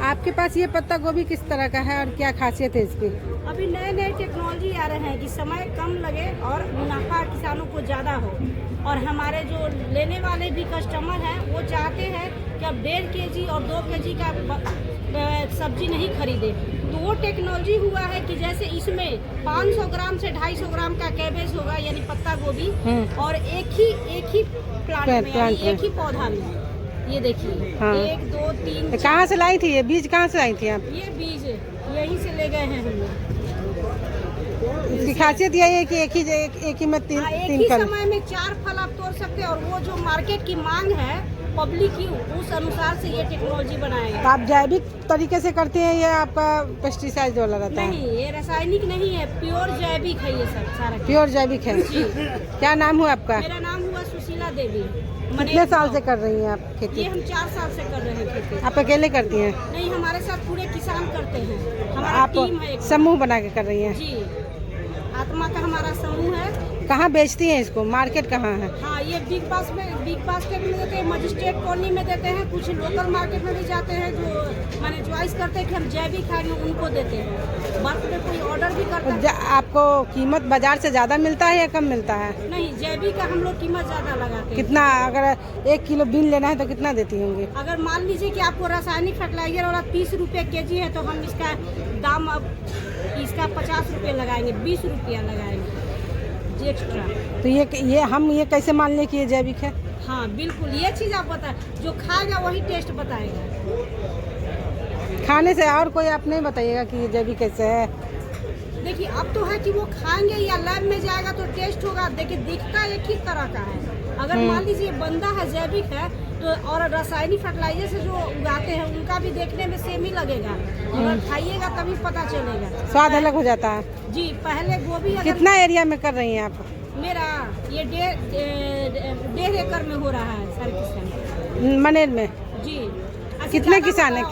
आपके पास ये पत्ता गोभी किस तरह का है और क्या खासियत है इसकी? अभी नए नए टेक्नोलॉजी आ रहे हैं कि समय कम लगे और मुनाफा किसानों को ज़्यादा हो। और हमारे जो लेने वाले भी कस्टमर हैं वो चाहते हैं कि अब 1.5 केजी और 2 केजी का सब्जी नहीं खरीदे। तो वो टेक्नोलॉजी हुआ है कि जैसे इसमें 500 ग्राम से 250 ग्राम का कैबेज होगा यानी पत्ता गोभी, और एक ही प्लांट में यानी एक ही पौधा में। ये देखिए, हाँ। 1 2 3 तो कहाँ से लाई थी ये बीज? कहाँ से लाई थी आप? ये बीज यहीं से ले गए हैं हम लोग। इसकी खासियत यही है कि एक ही में तीन एक फल। ही समय में 4 फल आप तोड़ सकते हैं। और वो जो मार्केट की मांग है पब्लिक की, उस अनुसार से ये टेक्नोलॉजी बनाया है। तो आप जैविक तरीके से करते हैं या आपका पेस्टिसाइड वाला रहता है? नहीं, ये रासायनिक नहीं है, प्योर जैविक है ये सब सारा। प्योर जैविक है। क्या नाम हुआ आपका? मेरा नाम हुआ सुशीला देवी। कितने साल से कर रही हैं आप खेती? ये हम 4 साल से कर रहे हैं खेती। आप अकेले करती हैं? नहीं, हमारे साथ पूरे किसान करते हैं। हमारा आप टीम है एक समूह बना के कर रही हैं? जी, आत्मा का हमारा समूह है। कहाँ बेचती हैं इसको? मार्केट कहाँ है? हाँ, ये बिग बास्केट में देते हैं, मजिस्ट्रेट कॉलोनी में देते हैं, कुछ लोकल मार्केट में भी जाते हैं जो माने चॉइस करते हैं कि हम जैविक खाएंगे, उनको देते हैं। बल्क में कोई ऑर्डर भी करता है। आपको कीमत बाजार से ज़्यादा मिलता है या कम मिलता है? नहीं, जैविक का हम लोग कीमत ज़्यादा लगाते हैं। कितना? अगर 1 किलो बीन लेना है तो कितना देती होंगी? अगर मान लीजिए कि आपको रासायनिक फर्टिलाइजर वाला 30 रुपये केजी है तो हम इसका दाम अब इसका 50 रुपये लगाएंगे, 20 रुपया लगाएंगे एक्स्ट्रा। तो ये हम ये कैसे मान लें कि ये जैविक है? हाँ बिल्कुल, ये चीज़ आप बताएं, जो खाएगा वही टेस्ट बताएगा। खाने से और कोई आप नहीं बताइएगा कि ये जैविक कैसे है? देखिए, अब तो है कि वो खाएंगे या लैब में जाएगा तो टेस्ट होगा। देखिए, दिखता एक ही तरह का है। अगर मान लीजिए बंदा है जैविक है तो, और रासायनिक फर्टिलाइजर से जो उगाते हैं उनका भी देखने में सेम ही लगेगा। अगर खाइएगा तभी पता चलेगा, स्वाद अलग हो जाता है। जी, पहले गोभी कितना एरिया में कर रही हैं आप? मेरा ये 1.5 एकड़ में हो रहा है सर किसान। मनेर में? जी। कितने किसान हैं?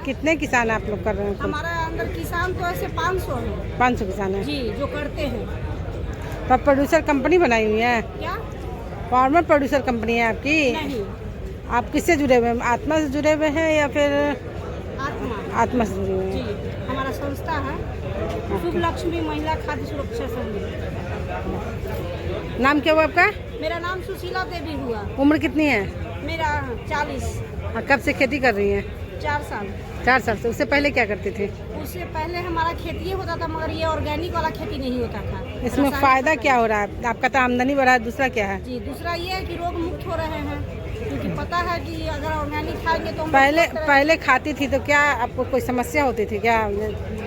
कितने किसान आप लोग कर रहे हैं? हमारा अंदर किसान तो ऐसे 500 है। 500 किसान है जी, जो करते हैं। तो आप प्रोड्यूसर कंपनी बनाई हुई है? क्या? फार्मर प्रोड्यूसर कंपनी है आपकी? नहीं। आप किससे जुड़े हुए हैं? आत्मा से जुड़े हुए हैं या फिर? आत्मा से जुड़े हुए हैं। जी, हमारा संस्था है शुभ लक्ष्मी महिला खाद्य सुरक्षा संघ। नाम क्या हुआ आपका? मेरा नाम सुशीला देवी हुआ। उम्र कितनी है? मेरा 40। और कब से खेती कर रही हैं? 4 साल। 4 साल से। उससे पहले क्या करती थी? उससे पहले हमारा खेती होता था, मगर ये ऑर्गेनिक वाला खेती नहीं होता था। इसमें फायदा क्या हो रहा है? आपका तो आमदनी बढ़ा है, दूसरा क्या है? जी, दूसरा ये है कि रोग मुक्त हो रहे हैं, क्योंकि पता है कि अगर ऑर्गेनिक खाएंगे तो पहले खाती थी तो क्या आपको कोई समस्या होती थी क्या?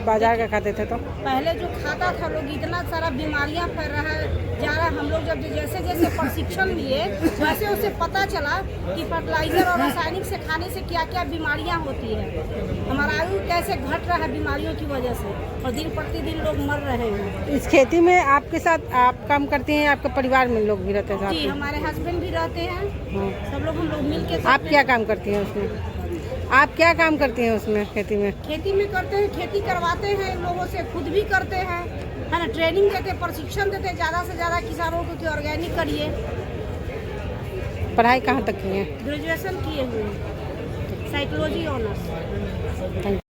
बाजार का खाते थे तो? पहले जो खाता था लोग, इतना सारा बीमारियां फैल रहा है जा रहा। हम लोग जब जैसे जैसे प्रशिक्षण लिए वैसे उसे पता चला कि फर्टिलाइजर और रासायनिक से खाने से क्या क्या बीमारियां होती है। हमारा आयु कैसे घट रहा है बीमारियों की वजह से, और दिन प्रतिदिन लोग मर रहे हैं। इस खेती में आपके साथ आप काम करती हैं, आपके परिवार में लोग भी रहते हैं? जी, हमारे हस्बैंड भी रहते हैं। सब लोग हम लोग मिल के। आप क्या काम करती हैं उसमें? आप क्या काम करती हैं उसमें खेती में? खेती में करते हैं, खेती करवाते हैं लोगों से, खुद भी करते हैं, है ना। ट्रेनिंग देते, प्रशिक्षण देते ज़्यादा से ज़्यादा किसानों को कि ऑर्गेनिक करिए। पढ़ाई कहाँ तक की है? ग्रेजुएशन किए हुए, साइकोलॉजी ऑनर्स।